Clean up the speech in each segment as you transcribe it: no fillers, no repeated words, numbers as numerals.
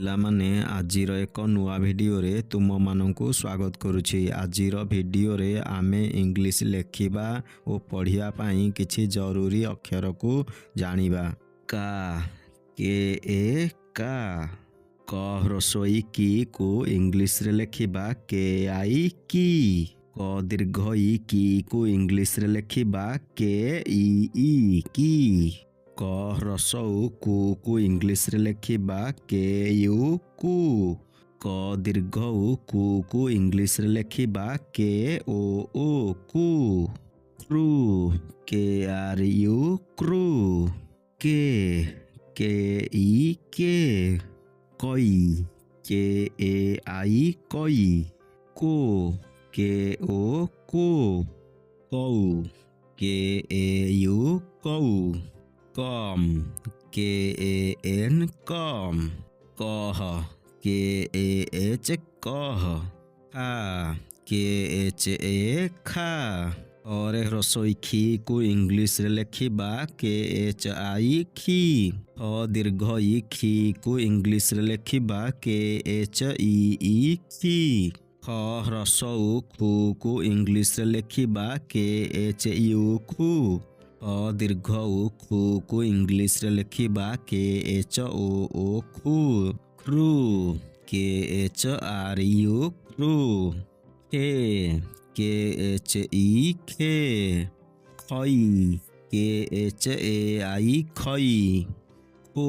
ପିଲାମାନେ ଆଜିର ଏକ ନୂଆ ଭିଡ଼ିଓରେ ତୁମମାନଙ୍କୁ ସ୍ୱାଗତ କରୁଛି। ଆଜିର ଭିଡ଼ିଓରେ ଆମେ ଇଂଲିଶ ଲେଖିବା ଓ ପଢ଼ିବା ପାଇଁ କିଛି ଜରୁରୀ ଅକ୍ଷରକୁ ଜାଣିବା। କା କେ ଏ କା କ ହ୍ରସ୍ୱ ଇ କି କୁ ଇଂଲିଶରେ ଲେଖିବା କେ ଆଇ କି। କ ଦୀର୍ଘ ଇ କି କୁ ଇଂଲିଶରେ ଲେଖିବା କେ ଇ ଇ କି। କ ହ୍ରସ୍ୱ ଉ କୁ ଇଂଲିଶରେ ଲେଖିବା କେ ୟୁ କୁ। କ ଦୀର୍ଘ ଉ କୁ ଇଂଲିଶରେ ଲେଖିବା କେ ଓ କୁ। କ୍ରୁ କେ ଆର୍ ୟୁ କ୍ରୁ। କେ କେ ଇ କେ। କଇ କେ ଏ ଆଇ କଇ। କୋ କେ ଓ କୋ। କଉ କେ ଏ ୟୁ କଉ। କମ୍ କେ ଏ ଏନ୍ କମ୍। କହ କେ ଏ ଏଚ୍ କହ। ଖା କେ ଏଚ୍ ଏ ଖା। ଅରେ ହ୍ରସ୍ୱ ଇ ଖି କୁ ଇଂଲିଶରେ ଲେଖିବା କେ ଏଚ୍ ଆଇ ଖି। ହ ଦୀର୍ଘ ଇ ଖି କୁ ଇଂଲିଶରେ ଲେଖିବା କେ ଏଚ୍ ଇ ଇ ଖି। ଖ ହ୍ରସ୍ୱ ଉ କୁ ଇଂଲିଶରେ ଲେଖିବା କେ ଏଚ୍ ୟୁ ଖୁ। ଅ ଦୀର୍ଘ ଉ କୁ ଇଂଲିଶରେ ଲେଖିବା କେ ଏଚ୍ ଓ ଖୁ। କ୍ରୁ କେ ଏଚ୍ ଆର୍ ୟୁ କ୍ରୁ। ଖେ କେ ଏଚ୍ ଇ ଖେ। ଖଇ କେ ଏଚ୍ ଏ ଆଇ ଖଇ। ଖୋ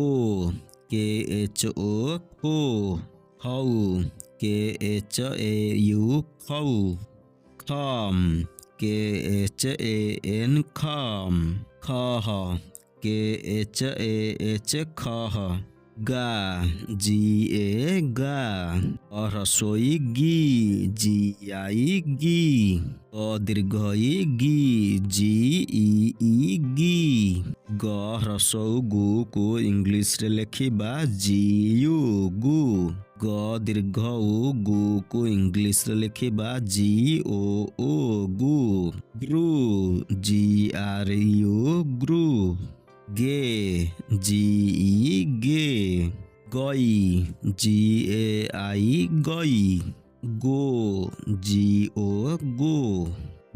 କେ ଏଚ୍ ଓ ଖୋ। ଖଉ କେ ଏଚ୍ ଏ ୟୁ ଖଉ। ଖମ୍ କେ ଏଚ୍ ଏ ଏନ୍ ଖମ୍। ଖହ କେ ଏଚ୍ ଏ ଏଚ୍ ଖହ। ଗା ଜି ଏ ଗା। ହ୍ରସ୍ୱ ଇ ଗି ଜି ଆଇ ଗି। ଗ ଦୀର୍ଘ ଇ ଗି ଜି ଇ ଇ ଗି। ଗ ହ୍ରସ୍ୱ ଉ କୁ ଇଂଲିଶରେ ଲେଖିବା ଜି ୟୁ ଗୁ। ଗ ଦୀର୍ଘ ଉ କୁ ଇଂଲିଶରେ ଲେଖିବା ଜି ଓ ଗୁ। ଗ୍ରୁ ଜି ଆର୍ ୟୁ ଗ୍ରୁ। ଗେ ଜି ଇ ଗେ। ଗଇ ଜି ଏ ଆଇ ଗଇ। ଗୋ ଜି ଓ ଗୋ।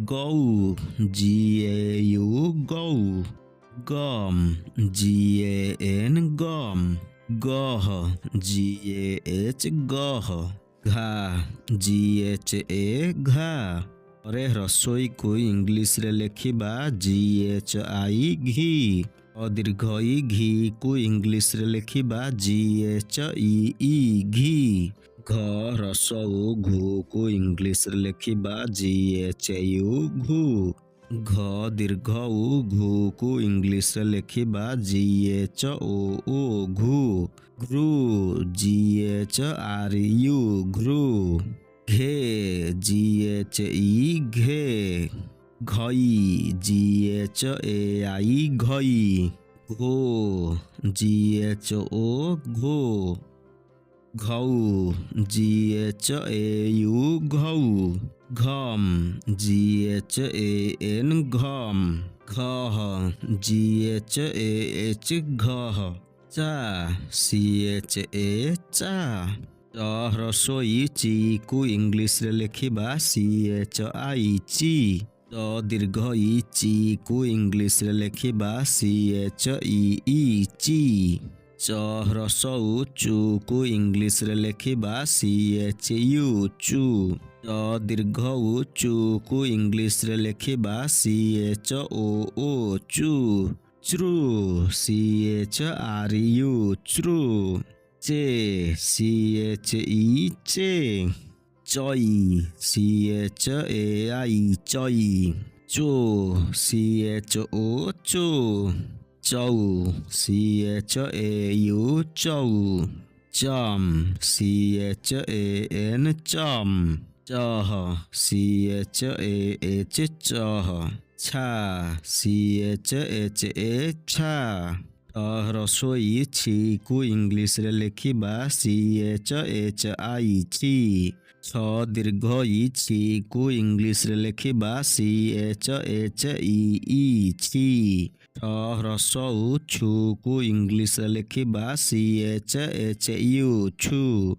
ଗଉ ଜି ଏ ୟୁ ଗଉ। ଗମ୍ ଜି ଏ ଏନ୍ ଗମ୍। ଗହ ଜି ଏ ଏଚ୍ ଗହ। ଘା ଜି ଏଚ୍ ଏ ଘା। ଅରେ ହ୍ରସ୍ୱ ଇ କୁ ଇଂଲିଶରେ ଲେଖିବା ଜି ଏଚ୍ ଆଇ ଘି। ଦୀର୍ଘ ଇ ଘି କୁ ଇଂଲିଶରେ ଲେଖିବା ଜି ଏଚ୍ ଇ ଇ ଘି। ଘ ହ୍ରସ୍ୱ ଉ କୁ ଇଂଲିଶରେ ଲେଖିବା ଜି ଏଚ୍ ୟୁ ଘୁ। ଘ ଦୀର୍ଘ ଉ କୁ ଇଂଲିଶରେ ଲେଖିବା ଜି ଏଚ୍ ଓ ଘୁ। ଘୃ ଜି ଏଚ୍ ଆର୍ ୟୁ ଘୃ। ଘେ ଜି ଏଚ୍ ଇ ଘେ। ଘଇ ଜି ଏଚ୍ ଏ ଆଇ ଘଇ। ଘୋ ଜି ଏଚ୍ ଓ ଘୋ। ଘଉ ଜି ଏଚ୍ ଏ ୟୁ ଘଉ। ଘମ୍ ଜି ଏଚ୍ ଏ ଏନ୍ ଘମ୍। ଘହ ଜି ଏଚ୍ ଏ ଏଚ୍ ଘହ। ଚା ସି ଏଚ୍ ଏ ଚା। ଚ ହ୍ରସ୍ୱ ଇ ଚି କୁ ଇଂଲିଶରେ ଲେଖିବା ସି ଏଚ୍ ଆଇ ଚି। ଚ ଦୀର୍ଘ ଇ ଚି କୁ ଇଂଲିଶରେ ଲେଖିବା ସି ଏଚ୍ ଇ ଇ ଚି। ଚ ହ୍ରସ୍ୱ ଉ କୁ ଇଂଲିଶରେ ଲେଖିବା ସି ଏଚ୍ ୟୁ ଚୁ। ଚ ଦୀର୍ଘ ଉ କୁ ଇଂଲିଶରେ ଲେଖିବା ସି ଏଚ୍ ଓ ଚୁ। ଚ୍ରୁ ସି ଏଚ୍ ଆର୍ ୟୁ ଚ୍ରୁ। ଚେ ସି ଏଚ୍ ଇ ଚେ। ଚଇ ସି ଏଚ୍ ଏ ଆଇ ଚଇ। ଚୋ ସି ଏଚ୍ ଓ ଚୋ। ଚଉ ସି ଏଚ୍ ଏ ୟୁ ଚଉ। ଚମ୍ ସି ଏଚ୍ ଏ ଏନ୍ ଚମ୍। ଚହ ସି ଏଚ୍ ଏ ଏଚ୍ ଚହ। ଛା ସି ଏଚ୍ ଏଚ୍ ଏ ଛା। ହ୍ରସ୍ୱ ଇ ଛି କୁ ଇଂଲିଶରେ ଲେଖିବା ସି ଏଚ୍ ଏଚ୍ ଆଇ ଛି। ଛ ଦୀର୍ଘ ଇ ଛି କୁ ଇଂଲିଶରେ ଲେଖିବା ସି ଏଚ୍ ଏଚ୍ ଇ ଇ ଛି। ଠ ह्रस्व उ छु को इंग्लिश रे लेखिबा CHHU छु।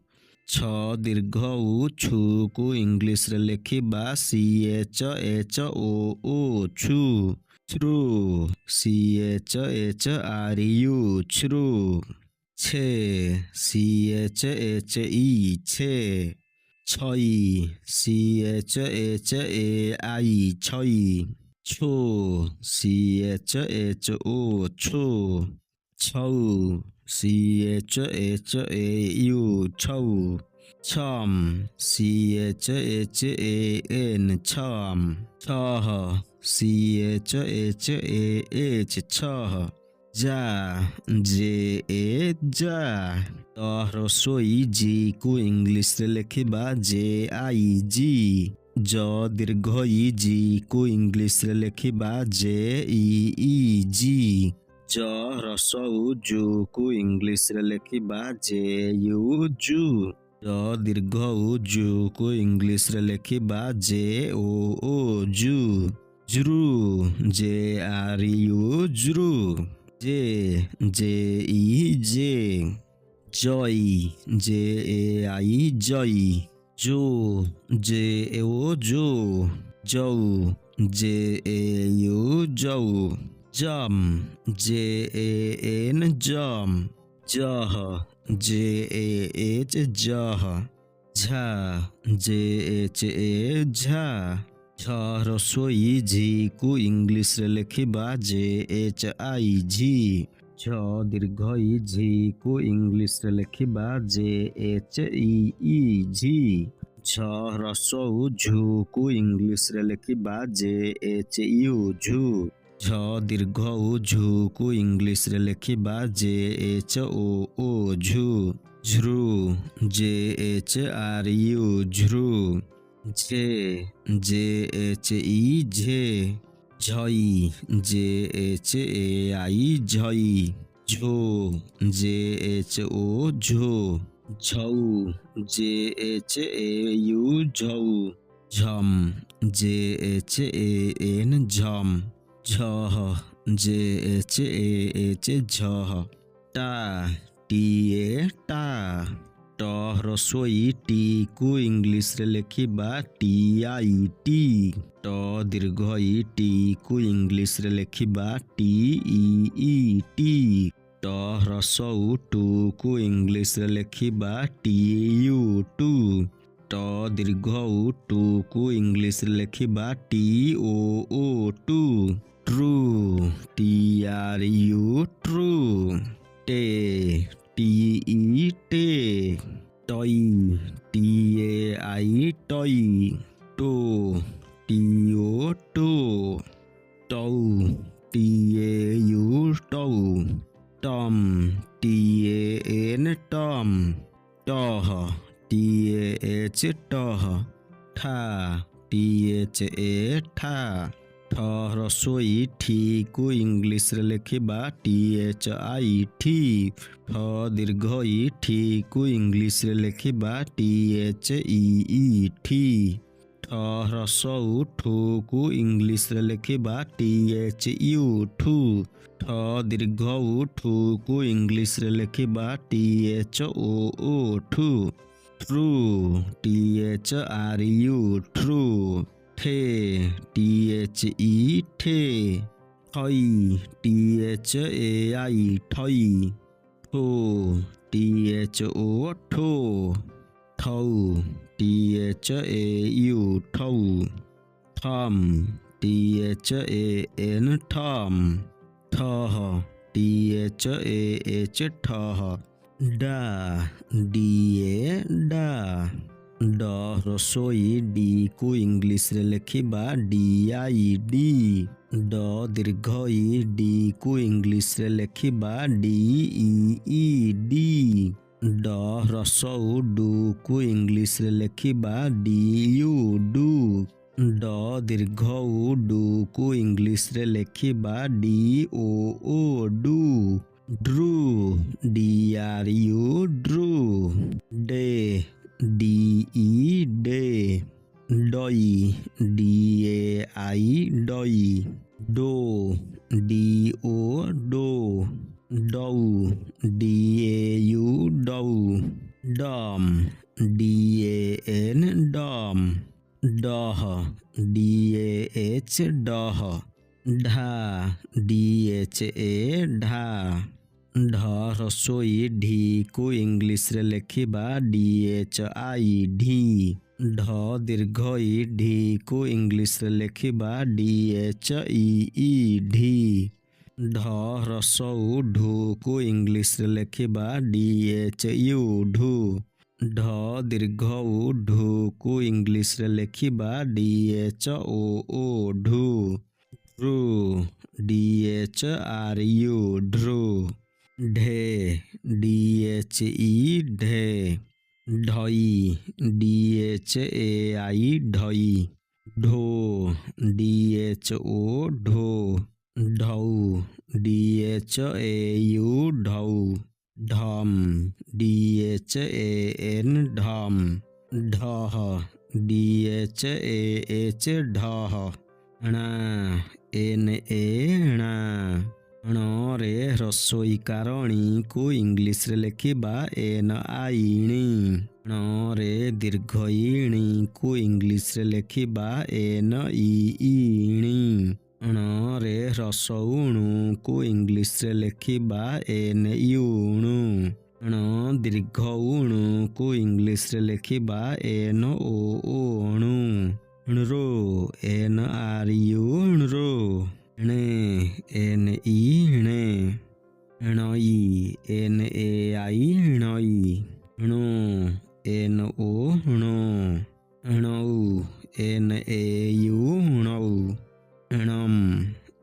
छ दीर्घ उ छु को इंग्लिश रे लेखिबा CHHOO छु। छ्रु CHHRU छ्रु। छे CHHE छे। छई CHHAI छई। छो CHHO छो। छौ CHHAU छौ। छम CHHAN छम। छह CHHAH छह। जा JA जा। त ह्रस्वई जी को इंग्लिश रे लेखिबा JIG। ज दीर्घई जी को इंग्लिश रे लेखिबा JEEG। ज ह्रस्व उ जु को इंग्लिश रे लेखिबा JU जु। ज दीर्घ उ जु को इंग्लिश रे लेखिबा JOO जु। ज्रु JRU ज्रु। जे JE जे। जय JAI जय। जो JO जो। जौ JAU जौ। जम JAN जम। जह JAH जह। झा JHA झा। झ ह्रस्वई झी को इंग्लिश रे लेखिबा JHI झी। झ दीर्घई झी को इंग्लिश रे लेखिबा JHEE झी। झ ह्रस्व उ झु को इंग्लिश रे लेखिबा JHU झु। झ दीर्घ उ झु को इंग्लिश रे लेखिबा JHOO झु। झ्रु JHRU झ्रु। झे JHE झे। झई JHAI झई। झो JHO झो। झौ JHAU झौ। झम JHAN झम। झह JHAH झह। टा TA टा। ट ह्रस्वई टी को इंग्लिश रे लेखिबा TIT। ट दीर्घई टी को इंग्लिश रे लेखिबा TEET। ट ह्रस्व उ टू को इंग्लिश रे लेखिबा TU टू। ट दीर्घ उ टू को इंग्लिश रे लेखिबा TOO टू। ट्रू TRU ट्रू। टे TE टे। टई TAI टई। टो TO टो। टौ TAU टौ। टम TAN टम। टह TAH टह। ठा THA ठा। ठ ह्रस्वई ठी को इंग्लिश रे लेखिबा THI ठी। ठ दीर्घई ठी को इंग्लिश रे लेखिबा THEE ठी। ठ ह्रस्व उ ठू को इंग्लिश रे लेखिबा THU ठू। ठ दीर्घ उ ठू को इंग्लिश रे लेखिबा THOO ठू। True THRU true. ठे THE ठे। ठई THAI ठई। ठो THO ठो। ठौ THAU ठौ। ठम THAN ठम। ठह THAH ठह। डा DA डा। ड ह्रस्वई डी को इंग्लिश रे लेखिबा DID। ड दीर्घई डी को इंग्लिश रे लेखिबा DEED। ड ह्रस्व उ डू को इंग्लिश रे लेखिबा DU डू। ड दीर्घ उ डू को इंग्लिश रे लेखिबा DOO डू। ड्रू DRU ड्रू। डे DE डे। डई DAI डई। डो DO डो, डौ DAU डौ, डम DAN डम, डह DAH डह, ढा DHA ढा, ढ रसोई ढी को इंग्लिश रे लेखिबा DHI ढी, ढ दीर्घई ढी को इंग्लिश रे लेखिबा DHEE ढी, ढ रसौ ढू को इंग्लिश रे लेखिबा DHU ढू, ढ दीर्घऊ ढू को इंग्लिश रे लेखिबा DHOO ढू, ढ्रू DHRU ढ्रू, ढे DHE ढे, ढई DHAI ढई, ढो DHO ढो, ढौ DHAU ढौ, ढम DHAN ढम, ढह DHAH ढह, ଣା NA ଣା, ଣ ରେ ରସୋଇ କାରଣୀ କୁ ଇଂଲିଶ ରେ ଲେଖିବା NI ଣି, ଣ ରେ ଦୀର୍ଘଇ ଣି କୁ ଇଂଲିଶ ରେ ଲେଖିବା NEE ଣି, ଣ ରେ ରସଉ ଣୁ କୁ ଇଂଲିଶ ରେ ଲେଖିବା NU ଣୁ, ଣ ଦୀର୍ଘଉ ଣୁ କୁ ଇଂଲିଶ ରେ ଲେଖିବା NOO ଣୁ, ଣୃ NRU ଣୃ, ଣେ NE ଣେ, ଣଇ NAI ଣଇ, ଣୁ NO ଣୁ, ଣଉ NAU ଣଉ, ଣମ୍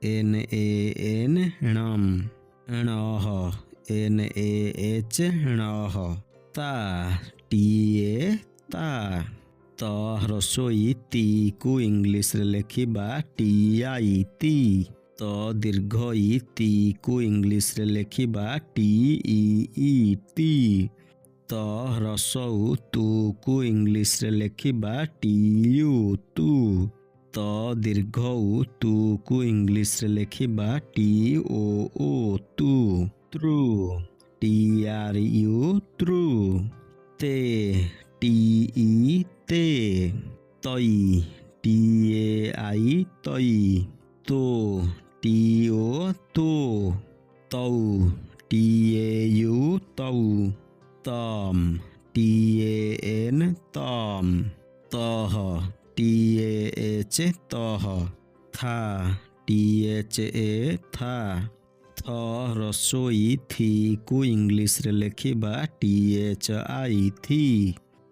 NAN ଣମ୍, ଣହ NAH ଣହ, ତା TA ତା, ତ ରସୋଇ ତି କୁ ଇଂଲିଶ ରେ ଲେଖିବା TI ତି, ତ ଦୀର୍ଘଇ ତି କୁ ଇଂଲିଶ ରେ ଲେଖିବା TEE ତି, ତ ରସଉ ତୁ କୁ ଇଂଲିଶ ରେ ଲେଖିବା TU ତୁ, ତ ଦୀର୍ଘଉ ତୁ କୁ ଇଂଲିଶ ରେ ଲେଖିବା TOO ତୁ, ତୃ TRU ତୃ, ତେ TE ତେ, ତଇ TAI ତଇ, ତୋ TO ତୋ, ତଉ TAU ତଉ, ତମ୍ TAN ତମ୍, ତହ TAH ତହ, ଥା THA ଥା, ଥ ରସୋଇ ଥି କୁ ଇଂଲିଶ ରେ ଲେଖିବା THI ଥି,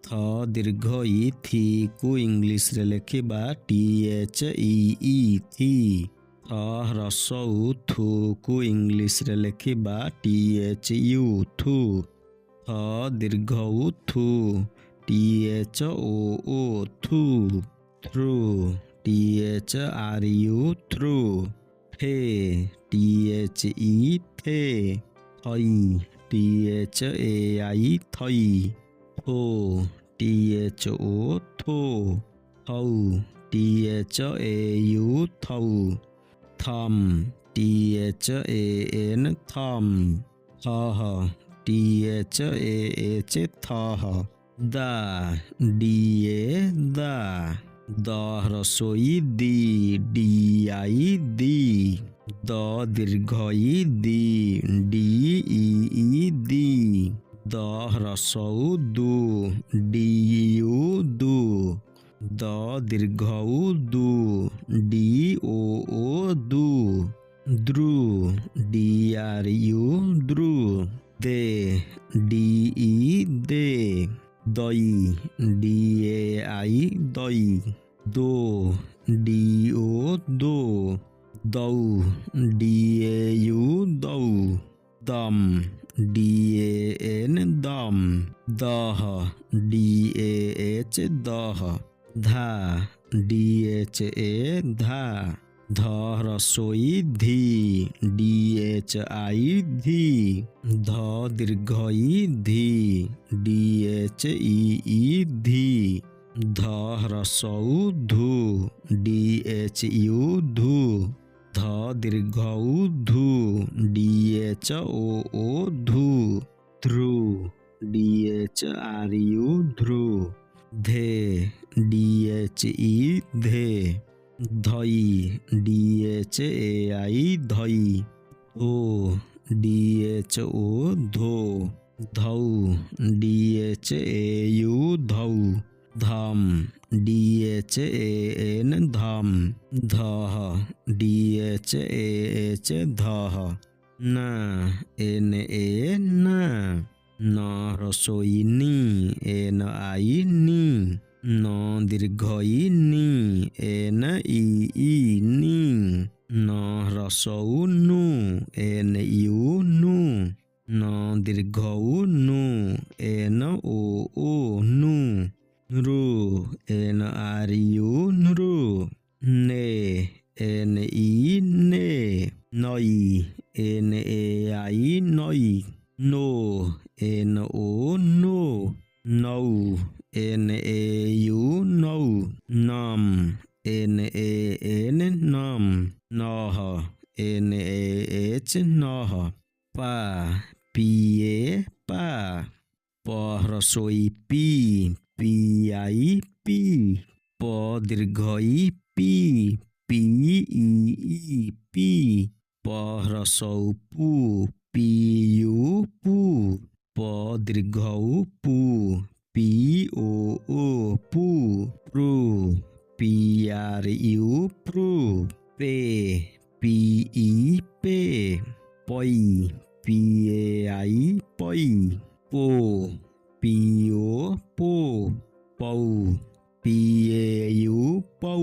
ଥ ଦୀର୍ଘଇ ଥି କୁ ଇଂଲିଶ ରେ ଲେଖିବା THEE ଥି, ଥ ରସଉ ଥୁ କୁ ଇଂଲିଶ ରେ ଲେଖିବା THU ଥୁ, ଥ ଦୀର୍ଘଉ ଥୁ THOO ଥୁ, ଥୃ THRU ଥୃ, ଥେ THE ଥେ, ଥଇ THAI ଥଇ, ଥୋ THO ଥୋ, ଥଉ THAU ଥଉ, ଥମ୍ THAN ଥମ୍, ଥହ THAH ଥହ, ଦା DA ଦା, ଦ ରସୋଇ ଦି DI ଦି, ଦ ଦୀର୍ଘଇ ଦି DEE ଦି, ଦ ରସଉ ଦୁ DU ଦୁ, ଦ ଦୀର୍ଘଉ ଦୁ DOO ଦୁ, ଦୃ DRU ଦୃ, ଦେ DE ଦେ, ଦଇ DAI ଦଇ, ଦୋ DO ଦୋ, ଦଉ DAU ଦଉ, ଦମ୍ DAN ଦମ୍, ଦହ DAH ଦହ, ଧା DHA ଧା, ଧ ରସୋଇ ଧି DHI ଧି, ଧ ଦୀର୍ଘଇ ଧି DHEE ଧି, ଧ ରସଉ ଧୁ DHU ଧୁ, ध दीर्घ उ धू DHOO धू ध्रु DHRU ध्रु धे DHE धे धई DHAI धई धो DHO धो धौ DHAU धौ धम DHAN धम धह DHAH धह न NA न न रसोई नी NI नी न दीर्घ ई नी NEE नी न रसौ नु NU नु न दीर्घ उ नु NOO नु नृ NRU नृ ने NE ने नई NAI नई नो NO नो नौ NAU नौ नम NAN नम नह NAH नह पा PA पा प रसोई पी PI पी प दीर्घ ई पी PEE पी प रसौ पू PU पू प दीर्घ उ पू POO पू प्रू PRU प्रू पे PE पे पई PAI पई पो PO पो पौ PAU पौ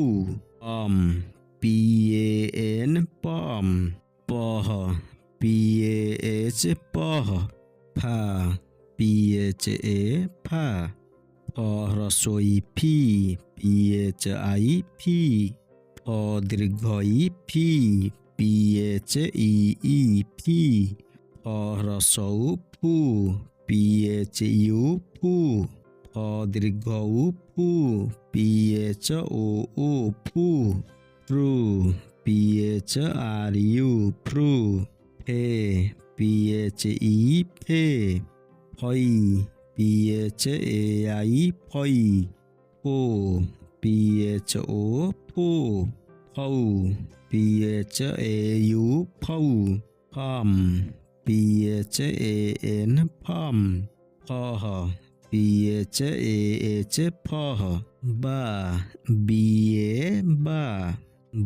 PAN पम पह PAH पह फा PHA फा फ रसोई फी PHI फी फ दीर्घ ई फी PHEE फी फ रसौ फू PHU फू फ दीर्घ उ फू PHOO फू फ्रू PHRU फ्रू फे PHE फे फई PHAI फई फो PHO फो फौ PHAU फौ फम PHAN फम फह PHAH फह बा BA बा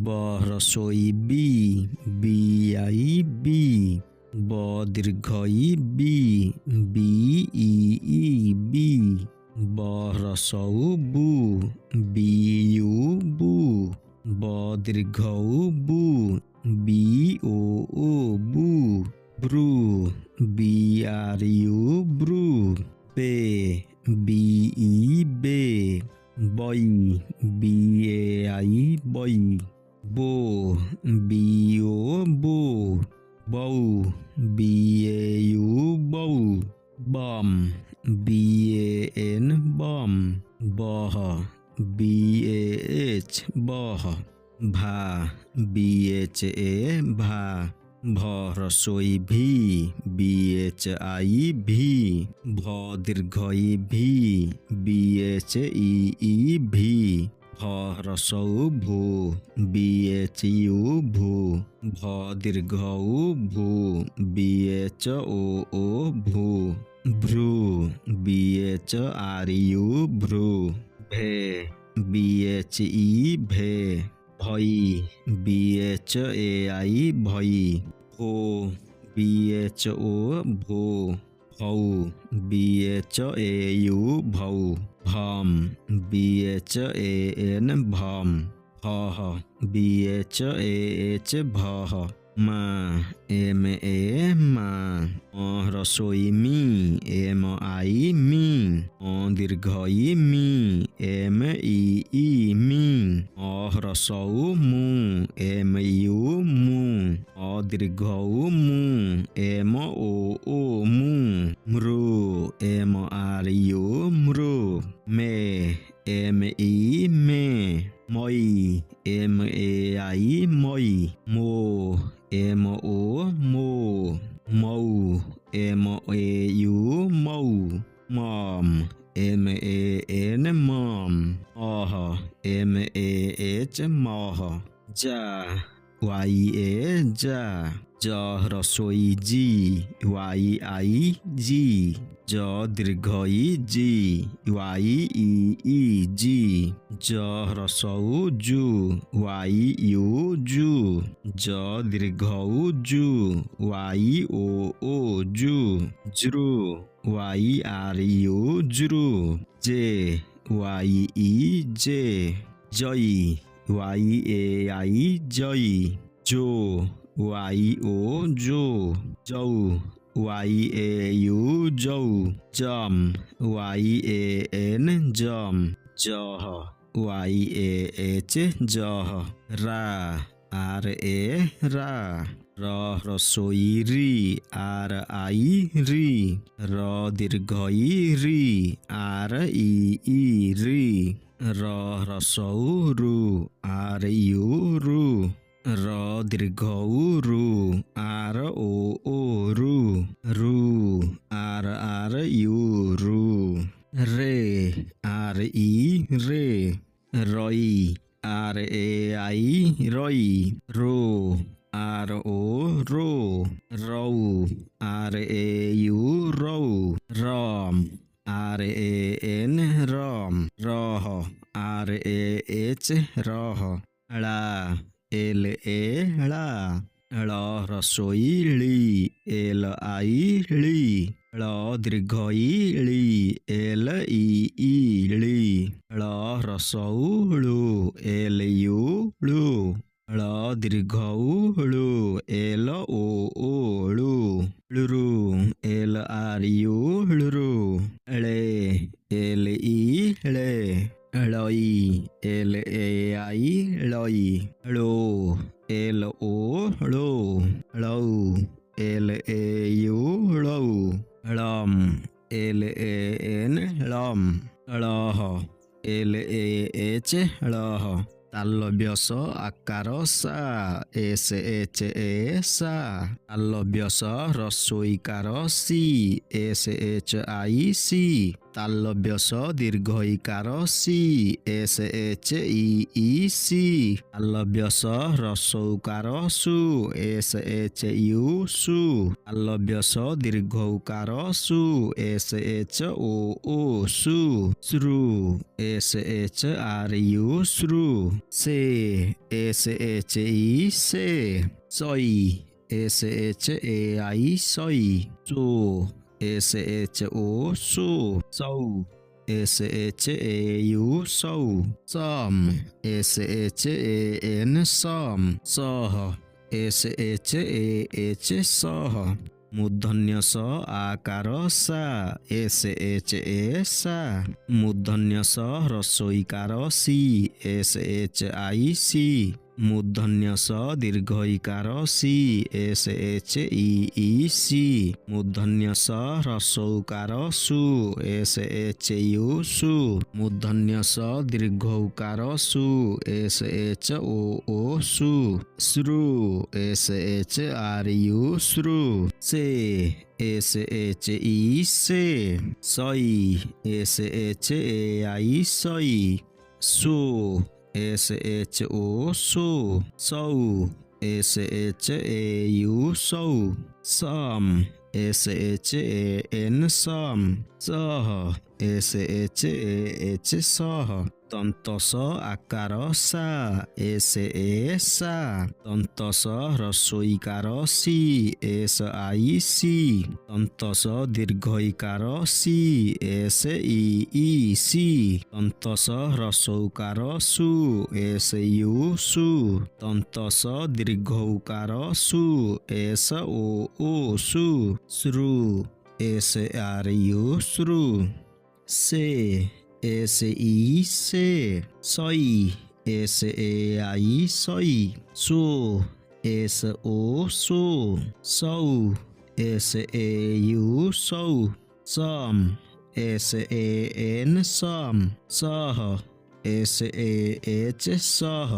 ब रसोई बी BI बी ब दीर्घ ई बी BEE बी ब रसौ बू BU बू ब दीर्घ उ बू BOO बू ब्रू BRU ब्रू बे BE बे बई BAI बई बो BO बो बौ BAU बौ बम BAN बम बह BAH बह भा BHA भा भ रसोई भी BHI भी भ दीर्घ ई भी BHEE भी भ रसौ भू BHU भू भ दीर्घ उ भू BHOO भू भ्रू BHRU भ्रू भे BHE भे भई BHAI भई भो BHO भो भौ BHAU भौ भम BHAN भम भह BHAH भह मा MA मा रसोई मी MI मी दीर्घ ई मी MEE मी रसौ मु MU मु दीर्घ उ मु MOO मु मृ MRU मृ मे ME मे मई MAI मई मो MAN mom, MAH mah, जा YA जा, ज रसोई जी YI जी, ज दीर्घ ई जी YEE जी, ज रसौ जू YU जू, ज दीर्घ ऊ जू YOO जू, ज्रू YRU ज्रू, जे YE जे, जई YAI जई, जो YO जो, जौ YAU जौ, जम YAN जम, जह YAH जह, रा RA रा, र रसोई री RI री, र दीर्घ ई री REE री, र रसौ रु RU रु, र दीर्घ ऊ रु ROO रु, रु RRU रु, रे RE रे, रई RAI रई, रो RO रो, रौ RAU रौ, रम RAN रम, रह RAH रह, ळा LA ळा, ळ रसोई ळी LI ळी, ळ दीर्घ ई ळी LEE ळी, ळ रसौ ळू LU ळू, ळ दीर्घ ऊ ळू LOO ळू, ळृ LRU ळृ, ळे LE ळे, ळई LAI ळई, ळो LO ळो, ळौ LAU ळौ, ळम LAN ळम, ळह LAH ळह, तालव्यस आकार सा SHA सा, तालव्यस रसोईकार सी SHI सी, तालव्यस दीर्घ ईकार सी SHEE सी, तालव्यस रसौकार सु SHU सु, तालव्यस दीर्घ उकार सु SHOO सु, श्रु SHRU श्रु, से SHE से, सई SHAI सई, सो SHO सो, सौ SHAU सौ, सम SHAN सम, सह SHAH सह, मूर्धन्य स आकार सा SHA सा, मूर्धन्य स रसोईकार सी SHI सी, मूर्धन्य स दीर्घ ईकार सी SHEE सी, मूर्धन्य स रसौकार सु SHU सु, मूर्धन्य स दीर्घ उकार सु SHOO सु, श्रु SHRU श्रु, से SHE से, सई SHAI सई, सो SHO सो, सौ SHAU सौ, सम SHAN सम, सह SHAH सह, तन्तस आकार सा SA सा, तन्तस रसोईकार सी SI सी, तन्तस दीर्घ ईकार सी SEE सी, तन्तस रसौकार सु SU सु, तन्तस दीर्घ उकार सु SOO सु, श्रु SRU श्रु, से SE से, सई SAI सई, सो SO सो, सौ SAU सौ, सम SAN सम, सह SAH सह,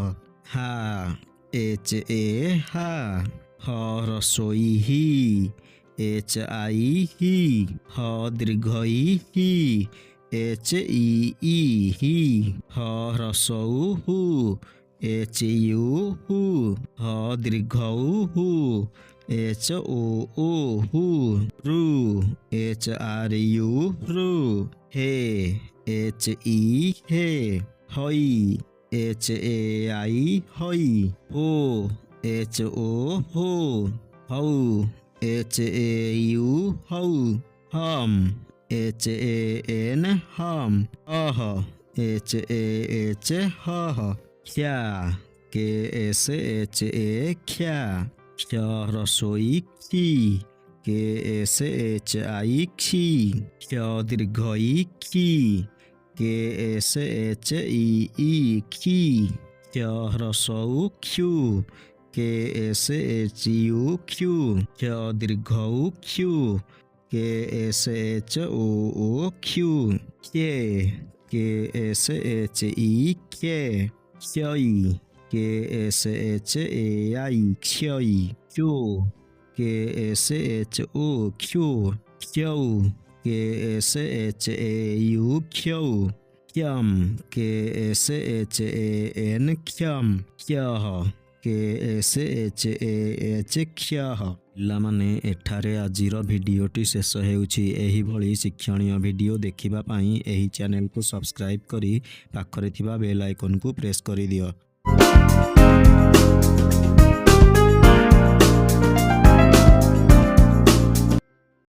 हा HA हा, ह रसोई ही HI ही, ह दीर्घ ई ही एच ई ई ही ह ह्रस्व उ हु एच यू हु ह दीर्घ उ हु एच ओ हु रु एच आर यू रु हे एच ई हे हई एच ए आई हई हो एच ओ हो हौ एच ए यू हौ हम एच ए एन हम अह एच ए एच ह ख्या के एस एच ए ख्या क्ष रसोई खी के एस एच आई खी क्ष दीर्घ ई खी के एस एच ई खी क्ष ह्रस्व ख्यू के एस एच यू ख्यू क्ष दीर्घ उ ख्यू के एस एच ओ ख्यू खे के एस एच ई खे क्षयी के एस एच ए आई क्षयी क्यो के एस एच ओ क्यो क्यौ के एस एच ए यू क्यौ क्यम के एस एच ए एन क्यम क्यः के एस एच ए एच क्यः। पिलाମାନେ ଏଠାରେ ଆଜିର ଭିଡ଼ିଓଟି ଶେଷ ହେଉଛି। ଏହିଭଳି ଶିକ୍ଷଣୀୟ ଭିଡ଼ିଓ ଦେଖିବା ପାଇଁ ଏହି ଚ୍ୟାନେଲକୁ ସବସ୍କ୍ରାଇବ୍ କରି ପାଖରେ ଥିବା ବେଲ୍ ଆଇକନକୁ ପ୍ରେସ୍ କରିଦିଅ।